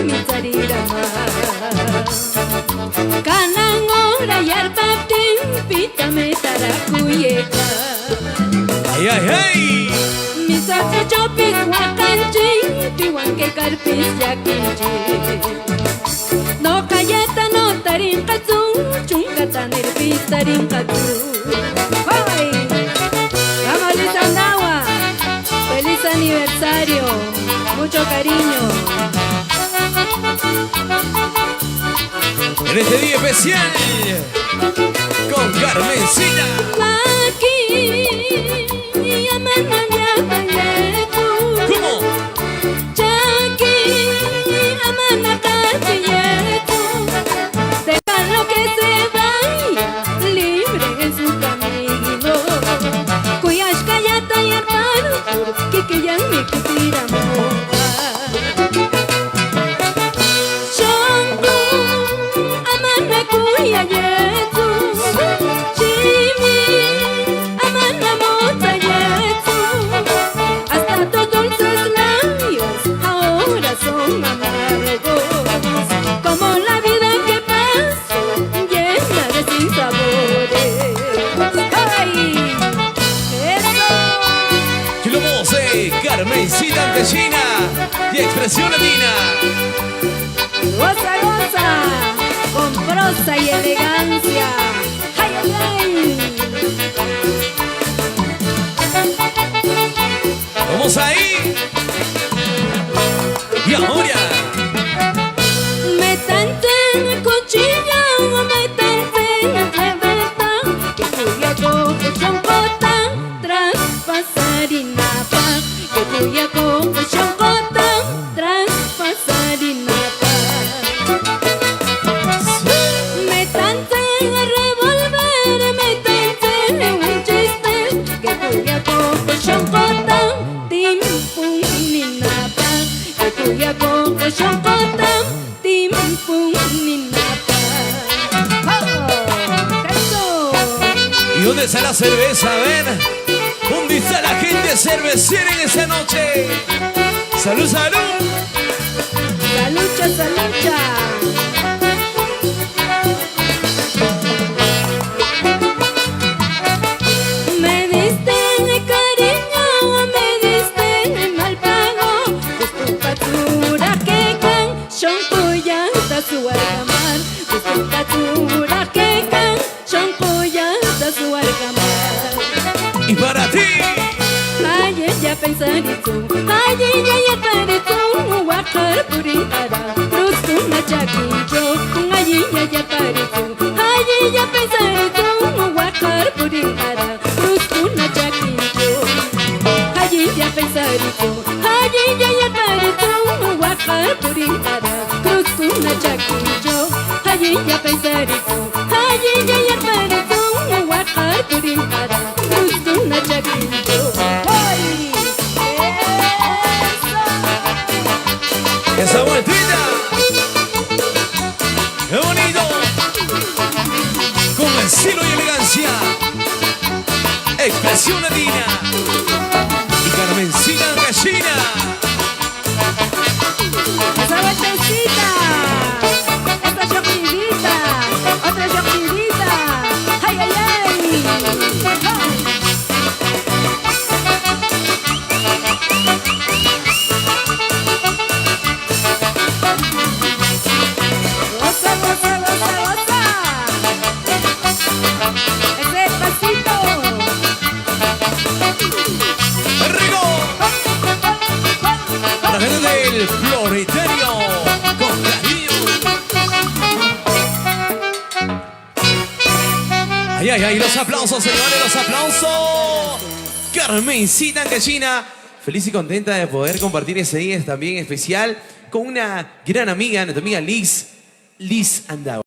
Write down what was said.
misarirama kanan ora yarpatin pitame tarakuyeka ay ay ay misatsu chopis wakanchi tiwanke karpis yakinchi no kayeta no tarin katsu chungkata nervis tarin katsu hoy Amalis Andawa, feliz aniversario, mucho cariño. En este día especial con Carmencita. ¿Cómo? Déjalo que se vaya libre en su camino. Kuyas kayata y hermano, que ya me quitiramos. Shongu, amana kuya yetu. Chimi, amana mota yetu. Hasta tus dulces labios ahora son amargos. Como la vida que paso, llena de sinsabores. ¡Ay! Carmencita Antellina y Expresión Latina. Goza, goza, con prosa y elegancia. ¡Ay, ay, ay! Vamos ahí. Y ahora. Me tante en cuchillo, me tante en reventa, que cuya cojo choncota, traspasar y napa. Kuya ko shangota traspasar y napa. Me tante en revolver, me tante en Winchester, que kuya ko shangota tim pum ni napa. Que kuya ko shangota tim pum ni napa. ¿Y dónde está la cerveza? A ver. ¿Dónde está la gente cervecera en esa noche? ¡Salud, salud! ¡Salucha, salucha! Me diste cariño, me diste mal pago. Buskupatura kekan, shonkuyanta suargamar. Buskupatura kekan, shonkuyanta suargamar. Y para ti. Ay, ella pensar itu, ay, ella paritu, wakar purihara, terus kuna chakinjo, ay, ella paritu, ay, ella pensar itu, wakar purihara, terus kuna chakinjo, ay, ella pensar itu, ay, ella paritu, wakar purihara, terus kuna chakinjo, ay, ella pensar itu, ay, ella paritu, wakar purihara. Esa vueltita, qué bonito, con estilo y elegancia, Expresión Latina y Carmencita Antellina. Esa vueltecita, esta choclidita, otra choclidita, ay, ay, ay. Goza, goza, goza, goza. Ese pasito. ¡Rico! Para la gente del Floriterio, con cariño. Ay, ay, ay, los aplausos, señores, los aplausos. Carmencita Antellina, feliz y contenta de poder compartir ese día también especial con una gran amiga, nuestra amiga Liz Andawa.